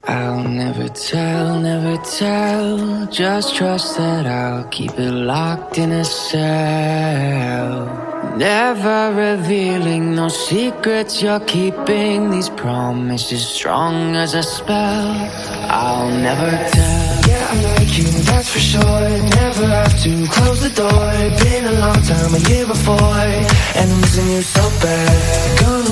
I'll never tell, never tell. Just trust that I'll keep it locked in a cell. Never revealing no secrets you're keeping. These promises strong as a spell. I'll never tell. Yeah, I like you, that's for sure. Never have to close the door. Been a long time, a year before, and I'm missing you so bad. Gonna